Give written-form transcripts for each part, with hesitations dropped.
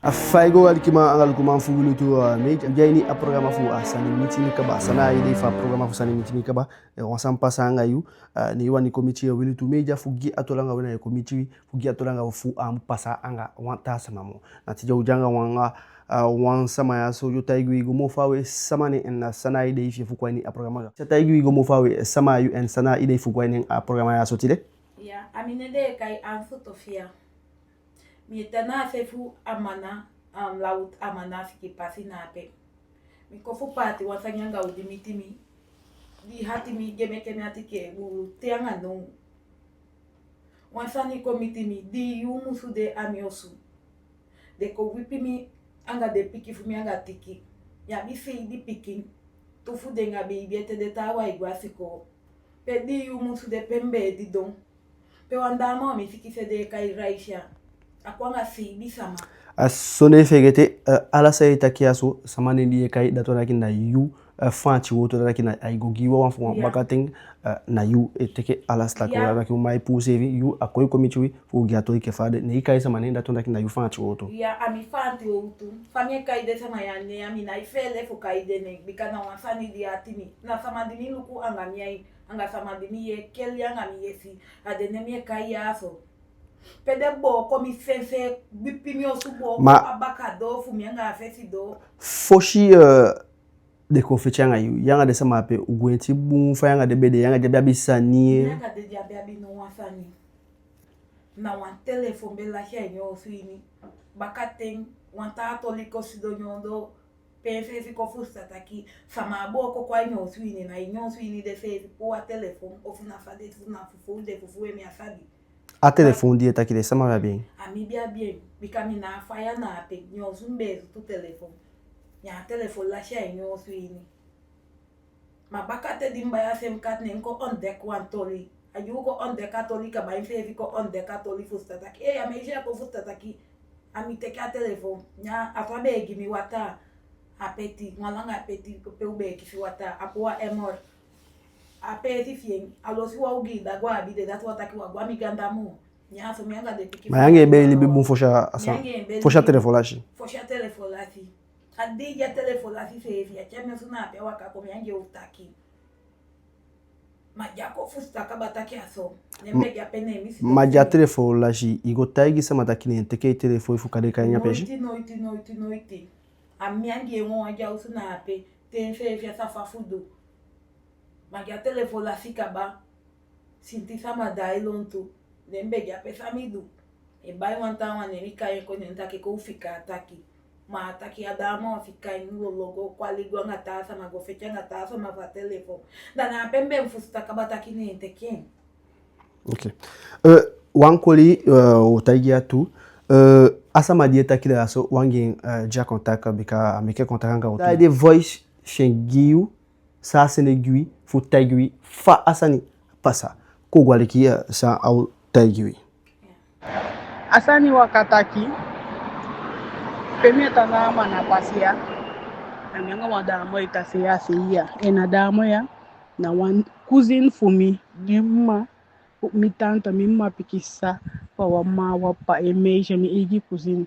Afaigo alikima angalukuma fugulu tu meja jaini a programa fu asani mitini kaba sana ide fa programa fu sani mitini kaba wasan pasanga yu ni wani komiti ya wili tu meja fugi atolanga wena ya komiti fugi atolanga fu pasa anga wanta sama mo natija ujanga wanga wan sama ya so yo taigu igo mo fawe sama ni en sana ide ifi fu kwani a programa ga taigu igo mo fawe sama yu en sana ide fu kwani a programa ya so tide ya amine de kai an fotofia mi tana sefu amana laut amana fiki pasi na pe mi kofu pati wasanyanga udimiti mi di hati mi gemeke mi hati ke u teanga no wansani komiti mi di yumu su de amiosu de ko wipi mi anga de piki fu mi anga tiki ya mi fi di piki tu fu de nga be biete de tawa igwasiko pe di yumu su de pembe di don pe wandama mi fiki se de kai raisha akwanga si bisama sone fegete ala say takiaso samane liye kai datora ki na yu fanti woto da ki na ay go giwa wan fo bakating na yu eteke ala sta ko la ki mai puse vi yu akoy komiti fu giato ke fade ne kai samane datora ki na yu fanti woto ya ami fanti woto famie kai de sama ya ne ami na ifele fo kai de ne bikana wansani di atimi na sama di ni luku anga miai anga sama di ni ye kel anga mi yesi adene mi kai ya so pede bo komi sense bipi mi osubo abakado fu mi anga fesi do foshi de ko fechanga yu yanga de sama pe ugwenti bu fa yanga de bede yanga de bisani yanga de jabi no wasani na wan telefone be la henyo suini bakaten wan ta toliko sido nyondo pense fi ko fusta taki sama boko kwa nyo suini na nyo suini de fe po telefone ofuna fade funa fufu de fufu e mi asabi a telefone dia tá aqui de sama bien ami bien bikami na faya na pe nyo zumbe tu telefone ya telefone la sha nyo suini mabakate dimba ya sem kat ne ko on deck wan tori ayuko on deck katolika ba infe ko on deck katoli fusta taki e ameja ko fusta taki ami teke a telefone nya afabe gimi wata apeti ngwalanga apeti ko pe ube ki wata apoa emor apeti fien alosi wa ugi da gwa bi de dat wata ki wa gwa mi ganda mu nya so mi anga de piki mayange be libi bun fosha telefone lashi fosha telefone lashi adi ya telefone lashi se fi ya cheme suna pe wa ka ko mi ange utaki majako fusta ka bataki aso nembe ya pene mi si maja telefone lashi igo taigi sama takine teke telefone fu kade kanya peshi noiti ami ange won aja usuna pe ten fe fi safa fudo maja telefone lashi kaba sinti sama dai lonto nembe ya pesa midu e bai wanta wane mi kai ko nenta ke ko fika ataki ma ataki adamo fika inu logo kwali go ngata sama go fecha ngata sama va telefone dana pembe mfusta kabata ni enteke okay wankoli otagia tu asama dieta kila so wangi ja contact bika ameke contact nga otu de voice shengiu sa senegui fu tagui fa asani pasa ko gwaliki sa au tagui asani wakataki pemeta na mana pasia amenga wadamo itasia sia ena damo ya na one cousin fumi mimma mi tanta mimma pikisa pa wama wapa emeje mi igi cousin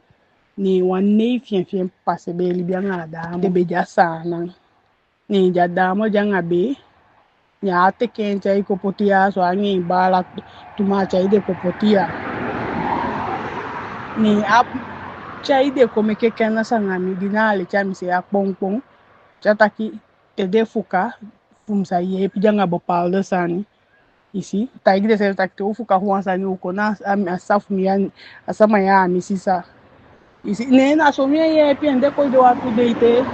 ni wanne fien passe be libianga damo de beja sana ni jadamo janga be nya te kencha iko potia so angi bala tumacha ide kopotia ni ap chaide come que kana sangami dinale chamisi ya pongpong chataki tede fuka fumsa ye pijanga bopaldo sani isi taigde se takte ufuka huwa sani uko na asafu miyan asama ya misisa isi nena somia ye piende ko de watu deite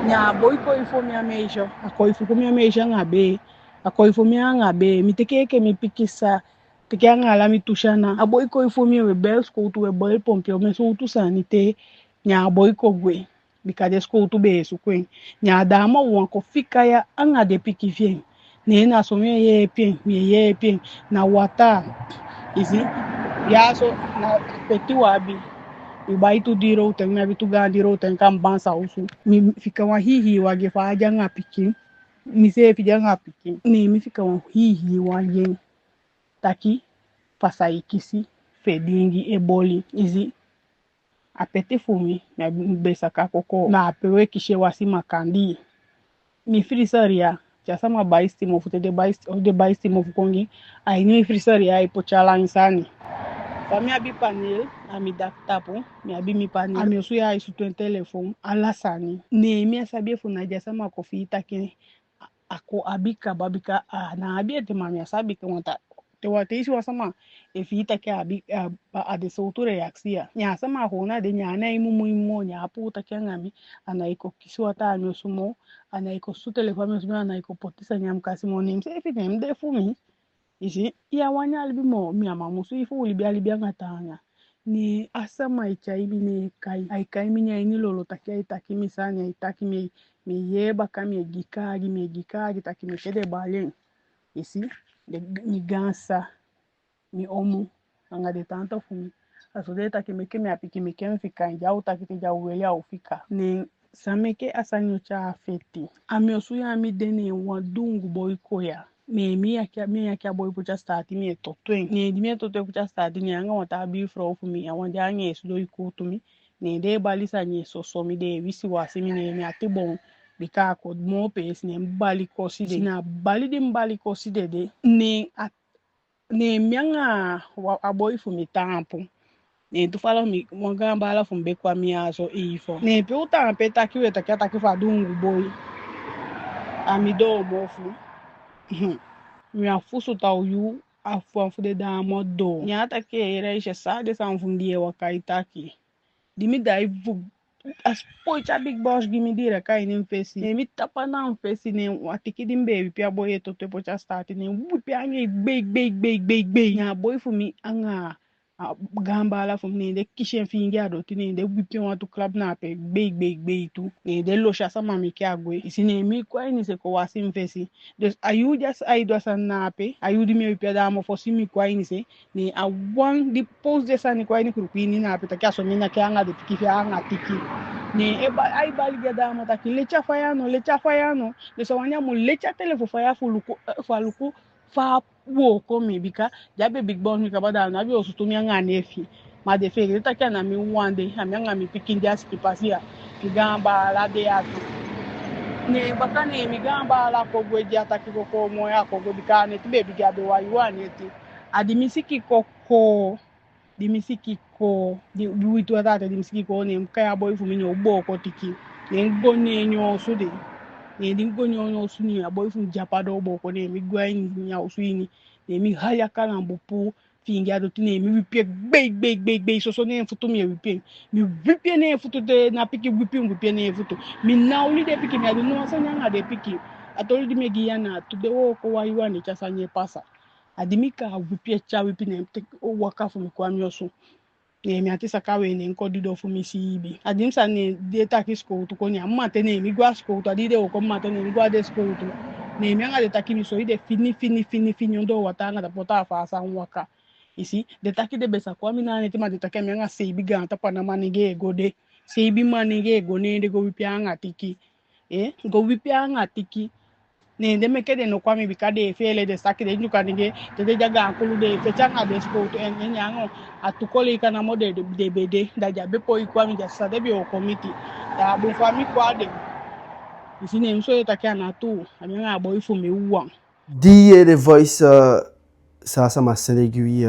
nya boiko ifomia mejo ako ifomia mejo ngabe ako ifomia ngabe mitekeke mipikisa tikanga la mitushana aboiko ifomia we bel school to we boy pompio me so tu sanite nya boiko gwe bikade school to be su kwen nya dama won ko fika ya anga de pikivien nena somia ye pien mi ye pien na wata isi ya so na peti wabi ibai tu diro ten na bitu ga diro ten kan bansa usu mi fika wa hihi wa ge fa janga pikin mi se fi janga pikin ni mi fika wa hihi wa yen taki pasai kisi fedingi eboli izi apete fumi mi besa ka koko na apewe kishe wasi makandi mi frisaria cha sama baisti mo fute de baisti mo fukongi ai ni frisaria ipo chala insani Fami abi panel ami daktapo mi abi mi panel ami osu ya isu tuen telefon alasani ne mi asabie funa ja sama kofi itake ako abika babika na abi ete mami asabi ke wanta te wate isi wasama e fi itake abi ade sautu reaksia nya sama hona de nya na imu muimo nya apu take ngami ana iko kiswata ami osumo ana iko su telefon ami osumo ana iko potisa nyam kasi mo nim se fi nem de fumi isi iya wanya albimo mi amamusu ifu libia ngatanga ni asama ichaibi ni kai ai kai minya ini lolo takia itaki misanya itaki mi yeba kami egikagi taki mi kede balen isi de mi gansa mi omu anga de tanto fumi asode taki mi kemi apiki mi kemi fika njau taki te jau wele au fika ni sameke asanyo cha afeti ami osuya ami dene wadungu boikoya mi akia boy pucha start mi totwen ni mi totwen pucha start ni anga wata bi fro fu mi awon ja anye su do ikutu mi ni de balisa ni so mi de wisi wasi mi ni mi atibon bika ko mo pes ni mbali kosi de na bali de mbali kosi de ni mi anga aboy fu mi tampo ni tu fala mi mo gamba ala fu mbe kwa mi aso ifo ni pe uta pe takiwe taki fa dungu boy ami do mo fu mi afuso ta uyu afu de da modo nyata ke era ishe sade sa mfundie wakaitaki dimi da ivu aspo cha big boss gimi dire kai ni mfesi mi tapa na mfesi ne watiki dimbe pia boye to te pocha start ne wupi anye gbe nya boy fu mi anga gamba ala fu ni de kishen fingi ado tini de wupi watu club na pe gbe tu ne de lo sha sama mi kia gwe isine mi kwa ni se ko wasi mfesi just ayu just aido sana pe ayu di mi pia da mo fosi mi kwa ni se ni a one di post de sana kwa ni kurupini na pe takia so mi na kia anga de tiki anga tiki ni ai bali gada mo taki lecha fayano de so wanya mo lecha telefo faya faluku fa wo ko mi bika jabe big boss mi kabada na bi osutu mi anga nefi ma de fe taki na mi wande ami anga mi pikin dia skipasia gamba la de ato ne bakane mi gamba la ko gwe dia taki ko mo ya ko bika ne tibe biga be wa yuani ti adimisiki koko dimisiki ko di witu atata dimisiki ko ne kaya boy fu mi no bo ko tiki ne ngone nyo su de ne di ngone nyo su ni aboy fu japado bo ko ne mi gwa ni nya su ni ne mi haya kala mbupu fingi ado tine mi wipie gbe so ne futu mi wipie ne futu de na piki wipie ne futu mi na uli de piki mi ado no asa nya de piki atoli di megi yana to de wo ko wa yuani cha sanye pasa adimika wipie cha wipi ne waka fu mi kwa myoso ne mi atisa kawe ne nko dido fu mi sibi adimsa ne data ki school to ko ni amma te ne mi gwa school to adide o ko ma te ne mi gwa de school to ne mi anga de taki mi so ide fini ndo watanga da pota fa sa waka isi de taki de besa kwa mi na ne tima de taki mi anga se biga anta pa na manige gode se bi manige go ne de go wipi anga tiki go wipi anga tiki ne de meke de no kwa mi bikade fele de saki de nyuka nige de jaga akulu de fechanga de sport en nyango atukole kana mode de bede da jabe po ikwa mi jasa de bi o committee da bu fami kwa de isine mso etakia na tu amenga abo ifu mi uwa die the voice sa sama senegui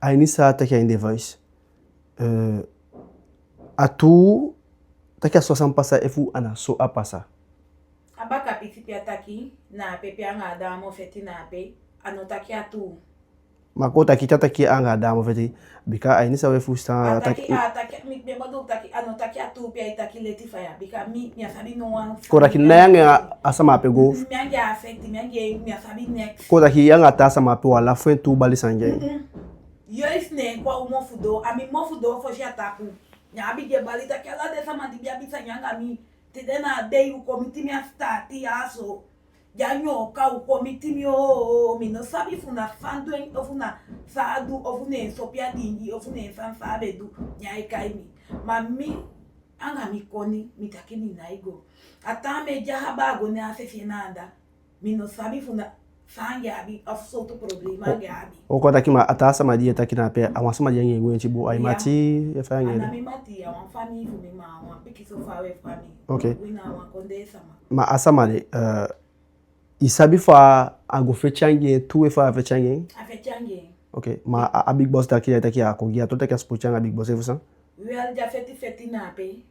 aini sa takia in the voice atu takia so sam pasa efu ana so apasa abaka piti taki na pepe anga da mo feti na pe anotaki atu makota taki anga da mo feti bika aini sa efu sta taki mi bodo taki anotaki atu pe taki leti fire bika mi asabi no one ko taki nanga asama pe go mi anga affect mi asabi next ko taki yanga ta sama pe wala fuen tu bali sanje yo isne kwa umofudo ami mofudo fo shataku nya abi ge bali taki ala de sama di bia bisa nyanga mi tedena dei u komiti mi stati aso janyo ka u komiti mi o mi no sabi funa fandu en ofuna saadu ofune sopia dingi ofune fan sabe du nya ikai mi mami anga mi koni mitakini naigo ata me jahaba go ne afefi nanda mi no sabi funa sangue abi afsoto problema abi o ko taki ma atasa ma dia taki na pe awansa ma dia ngwe nchi bo ai mati e fa ngere ana mi mati ya wan family fu mi ma wan piki so far away family okay wina wan konde sama ma asama le isabi fa ago fe change tu e fa fe change afe change okay ma a big boss taki a ko gia to taki sport changa big boss e fusa well ja feti na pe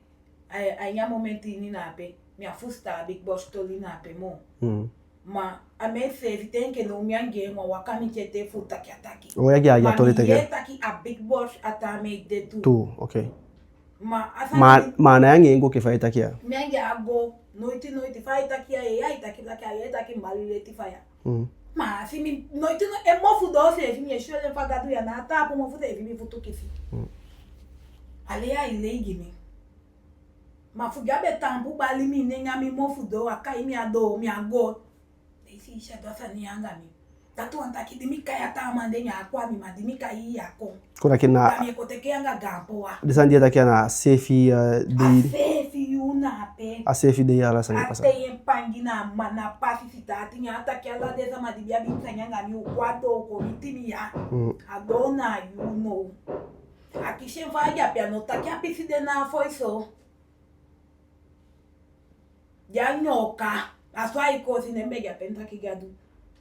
ai nya momenti ni na pe mi afusta big boss to li na pe mo ma a me se vitenge no mi ange mo wakami chete futa ki ataki o ya gia to le take taki a big boss ata me de tu okay ma ma na yange ngo ke fa taki ya mi ange ago noite fa itaki ya itaki laki ya itaki malile ti fa ya ma si mi noite no e mo fu do se mi e shole fa gadu ya na ta po mo fu te mi futu kisi ale ya ile gimi ma fu gabe tambu bali mi ne nya mi mo fu do aka mi ado mi ago isi sha do sa ni anga mi tatu antaki dimika ya ta mande nya kwa mi madimika yi yako kuna kina mi ko teke anga gampo wa desandia taki na sefi de sefi una pe a sefi de yala sa pasa ate empangi na mana pasi sitati nya ataki ala de sa madibia bi nsanya mi kwado ko mitimi ya adona you know akishe vaja piano taki apisi de na foiso ya nyoka aswai ko sinembe ya penta kigadu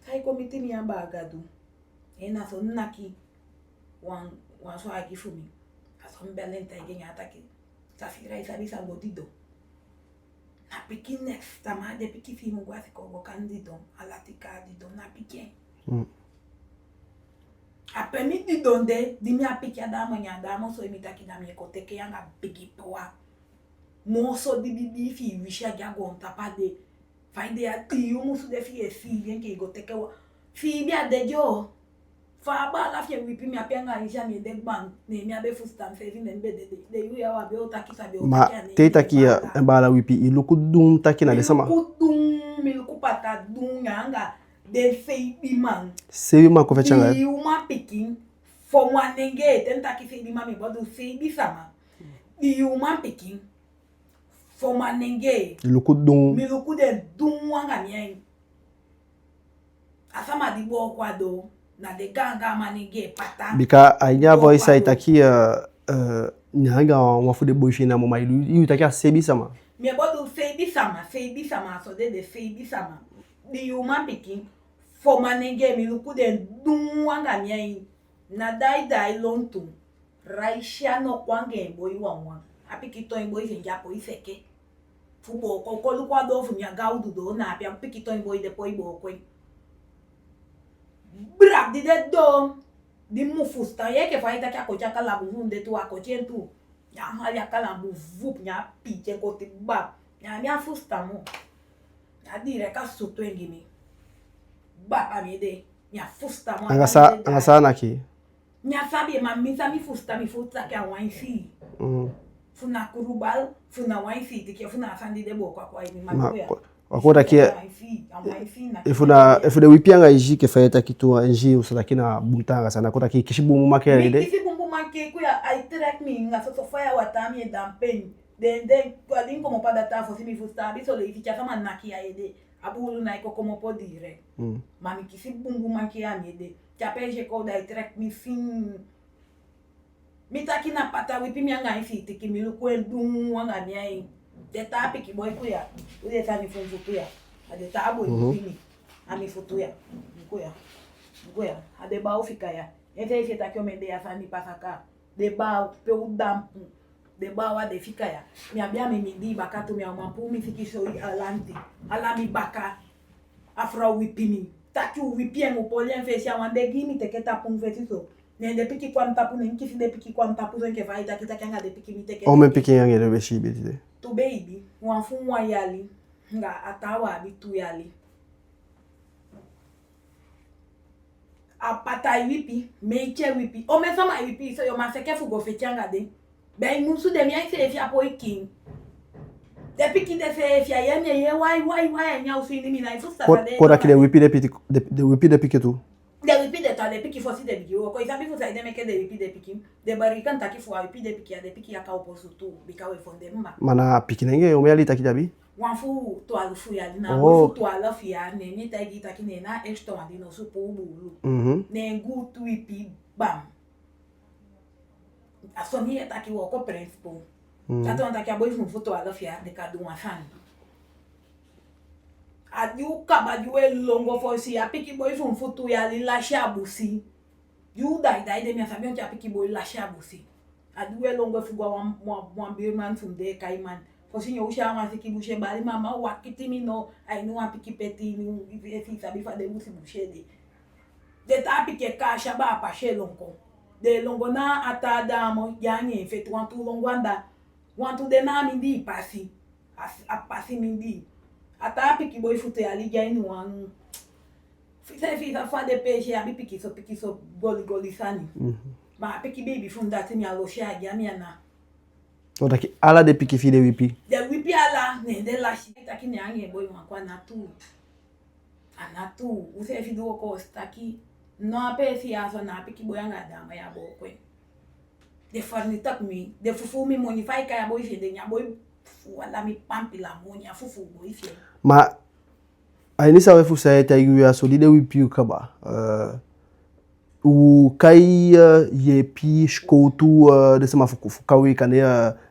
sai komiti mi amba agadu ena so naki wan so agifumi asom belenta igenya ataki safira isabisa godido na piki next tama de piki fi mungwa ko candido alatika dido na piki apemi di donde di mi apiki adama nya adama so imitaki na mi ko teke yanga piki poa moso di fi wisha jago tapade faide ati umusu de fi esi yenke go teke wa fi bi adejo fa ba la fi wipi mi apenga isha mi de bang ne mi abe fustan fe vin embe de yu ya wa be otaki sabe otaki ma te taki mbala wipi iluku dum taki na de sama kudum milku pata dum nyanga de fe bi man sebi ma ko fe changa yu ma pikin fo mwanenge tentaki fe bi ma mi bodu fe bi sama yu ma pikin fo manenge iluku dum miluku de dum wanga mien asama di bo kwado na de ganga manenge pata bika anya voice itaki nyanga wa fu de boifi na mama ilu itaki sebi sama mi bodu sebi sama so de sebi sama di human pikin fo manenge miluku de dum wanga mien na dai lontu raisha no kwange boy wanwa apikito boy senja po iseke fubo ko lu kwado fu nya gaudu do na pia pikito boy de poi bo ko brak di de do di mufusta ye ke faita ka ko chaka la bu de tu ako chentu ya hali akala bu vup nya piche ko ti ba nya mi afusta mo ya dire ka suto ngimi ba amide nya fusta mo angasa naki nya sabi ma mi fusta ka wansi funa kurubal funa wansi tike funa sandi de bo kwa ni makoya wakoda kia ifuna wipianga iji ke fayeta kitu nji usakina buntanga sana kota ki kishibu make ide kishibu make kuya I track me nga so fire watami dampen then kwa dinko mo pada ta fo simi fusta biso le ificha kama nakia ide abulu na iko como podire mami kishibu make ya ide chapeje ko da track me fin mitaki na pata wipi mianga ifi tiki miluku endum wanga nyai de tapi ki boy kuya ude tani funfu kuya ade tabo ni ami futuya kuya ade ba ufika ya ete ise takio mende ya sani pasaka de ba pe udampu de ba wa de fika ya mi abia mi midi bakatu mi amampu mi fikisho alanti alami baka afra wipi mi taku wipi en upolien fesia wande gimi teketa pun fesiso ne de piki kwa mtapu ne nkisi de piki kwa mtapu zenke faida kitakanga de piki miteke o me piki yange de beshi bidide to baby wanfumwa yali nga atawa bitu yali apata wipi meche wipi o me sama wipi so yo maseke fugo fechanga de be musu de mi ise fi apo ikin de piki de se fi ayeme ye why nya usini mi na ifusta de ko da kile wipi de wipi de piki tu de wipi de ta de piki fosi de bigi ko isabi fusa de meke de wipi de piki de barikan taki fu wipi de piki ya ka oposu tu bikawe fonde mma mana piki nenge o me ali taki dabi Wanfu to alufu ya dina Oh. fu to alufu ya ne tagi taki ne na extra adi no so po bulu ne ngu tu ipi bam asoni ya taki woko principal tato taki aboy fu to alufu ya de kadu wasan adi ukaba juwe longo fosi ya piki boy fu to ya lila shabusi yu dai de mi asabi on piki boy la shabusi adi we longo fu gwa wan birman fu de kaiman fosi nyo usha ma siki bushe bali mama wakiti mino ainu wa piki peti ni esi sabi fa de busi bushe de ta piki ka shaba pa she longo de longo na atada mo yani fe tu wantu longo anda wantu de na mi di pasi apasi mi di ata piki boy fute ali jani wan fi fa de peche abi piki so goli sani ma piki baby funda ti mi alo sha jami ana Otaki ala de piki fi de wipi. De wipi ala ne de la shi taki ne ange boy kwa natu. Anatu use fi do ko taki no ape si aso na piki boy anga dama ya bokwe. De farni tak mi de fufu mi moni fai ka ya boy fi de nya boy wala mi pampi la moni fufu boy fi. Ma aini sawe fu sa ta ya so de wipi kaba. O kai ye pi shkoutu de sama fuku kawi kane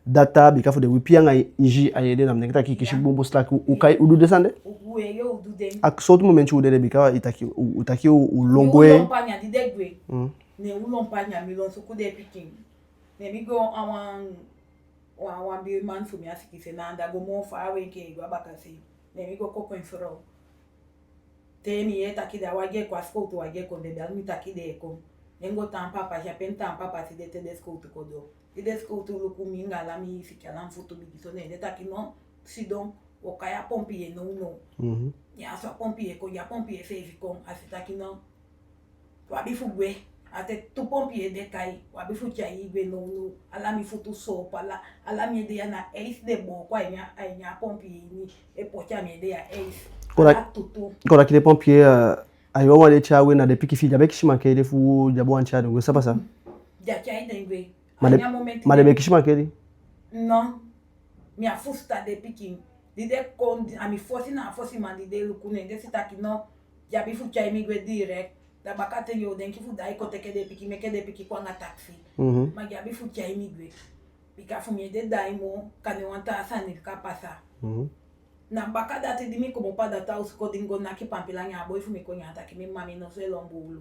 data bi ka fu de wipi anga inji ayede na mnekta ki kishi bombo slack o kai udu desande uwe yo udu den ak sotu moment ude de bi ka utaki o longwe ulompanya di degwe ne ulompanya mi lon suku de pikin ne mi go awan bi man fu mi asiki se na anda go mo fa we ke go abakasi ne mi go koko infro temi ye takida wage kwa skoutu wage konde dal mi takide ko nengo tampa pa ja pentampa pa si de te skoutu kodo de skoutu luku minga la mi fikala mfuto bi sone de takino sidon o kaya pompier no ya so pompier ko ya pompier fe ko asitakino wa bi fugwe ate tu pompier de kai wa bi fucha igwe no ala mi futu so pala ala mi de na ace de bo kwa nya pompier ni e pocha mi de ya ace Kora kile pompier ayo wale chawe na de piki fi jabe kishima kele fu jabo ancha de ça pas ça ja chai dengwe anya moment ma de kishima kele non mi afusta de piki dide kon ami fosi man dide lukune de sitaki no jabi fu chai mi gwe direct da bakate yo denki fu dai ko teke de piki meke de piki kwa na taxi ma jabi fu chai mi gwe pika fu mi de dai mo kane wanta asani ka pasa na baka dati di mi como pa data usko dingo na ki pampila nya boy fu mi ko nya ta ki mi mami no se lombulu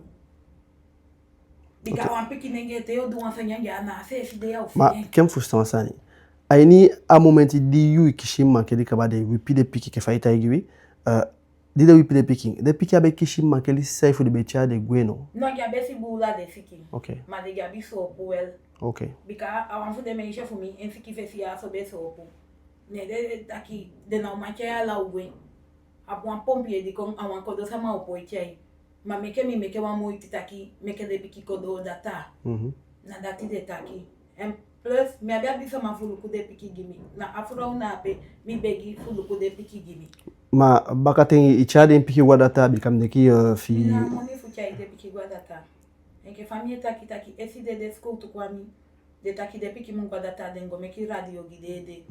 bika wan piki nenge te yo duan sa nya na se fi de ya ma kem fustan sani aini a momenti di yu kishima kele kaba de wipi de piki ke faita igiwi di de wipi de piki abe kishima kele saifu de becha de gweno no ya be si bula de fiki okay ma de ya bi so puel okay bika awan fu de me fu mi en fiki fe si aso be so pu ne de taki de na macha la uwe abwan pompier di kon awan ko do sama opo ichai ma meke wa mo itaki meke de piki ko do data na dati de taki en plus mi abia bisa ma fuluku de piki gimi na afura una pe mi begi fuluku de piki gimi ma bakaten ichade piki wadata bikam de ki fi na moni fu chai de piki wadata en ke famille taki esi de school to kwami de taki de piki mun wadata de ngo meki radio gidede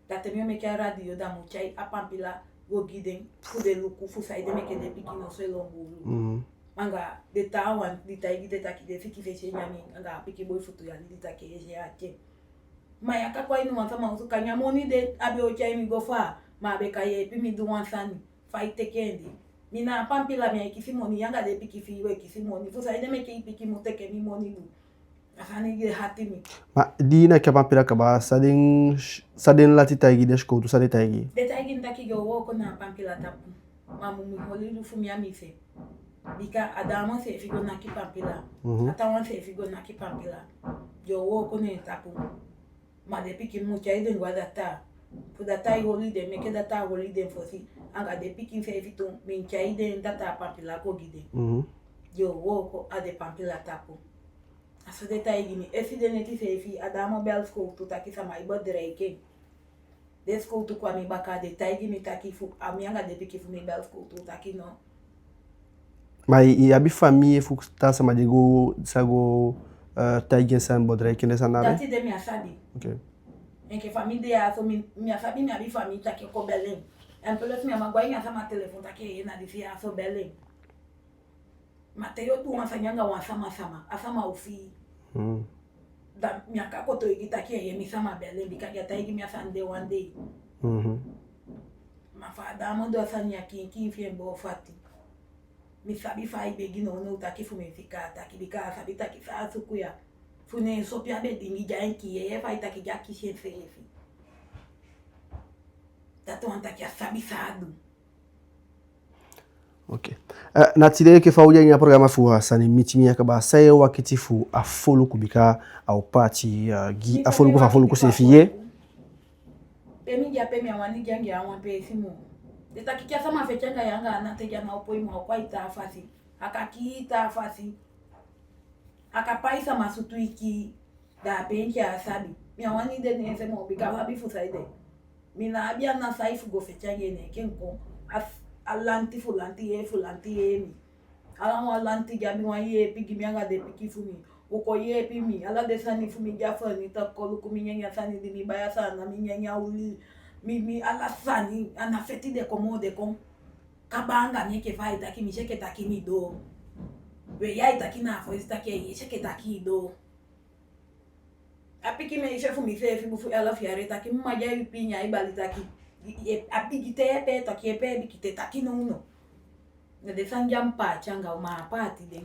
tate mi meki radio da mu chai apampila go giden fu de luku fu sai de meke de piki no se longu manga de tawan di tai de taki de fiki fe nyami anga piki boy futu ya di taki je ate maya ka kwa inu wanta ma usuka nyamoni de abi o chai mi go fa ma be kaye pi mi du wansani fight tekendi mina pampila mi kisimoni yanga de piki fi we kisimoni fu sai de meke piki moteke mi moni du afani ge hatimi ma di na ka pampila ka ba sadin lati taigi de shko tu sade taigi de taigi ndaki go wo ko na pampila tapu mamu mi holilu fu mi amise bika adamo se figo na ki pampila atawan se figo na ki pampila yo wo ko ne tapu ma de piki mu chai de data fu data i holiday meke data holiday fosi anga de piki se fito min chai de data pampila ko gide yo wo ko ade pampila tapu aso de tai gini esi de neti se fi adamo bel school tu taki sama ibo dreke de school tu kwa mi baka de tai gini taki fu amianga de piki fu mi bel school tu taki no ma i abi famille fu ta sama de go sago taigi san bodre kene sanare dati de mi asadi okay que família aso minha sabe minha família tá que com Belém pelos minha magoinha sama telefone tá que na dizia aso Belém Mateo tu masanyanga wa sama asama ufi da minha kako to igita que é mi sama Belém bikaja tá igi minha sande one day mafada mando asanya kinki fiembo fati mi sabi fai begino no tá que fumefika tá que bika sabi tá que sa sukuya fune sopia be dingi janki e fai tá que jaki sensefi tato anta que sabi sadu. Ok. Na tile ke fa uja programa fu sani mitimi akaba saye wakiti fu afolo kubika au party gi afolo ku fa afolo ku sefiye. Pemi ja pemi awani jangi awan pe simu. Deta kikia sama fechanga yanga anateja na opoi mwa kwa ita afasi. Akakiita afasi. Akapaisa masutu iki da benki asabi. Mi awani de ni ese mo bika wabi fu saide. Mina abia na saifu go fechange ne kenko alanti fulanti mi ala alanti gabi wa ye pigi mi anga de piki fumi uko ye pi mi ala de sani fumi jafa ni ta kolu kumi nyanya sani di mi baya sana mi nyanya uli mi ala sani ana feti de komode kom kabanga nyeke vai ta kimi sheke ta kimi do we ya ita kina fo ita ke ye sheke ta ki do apiki me chefu mi fe fi bufu ala fiare ta kimi maja yu pinya ibali ta ki apigite pe to kiepe bikite takino uno ne de sanjam pa changa uma pati de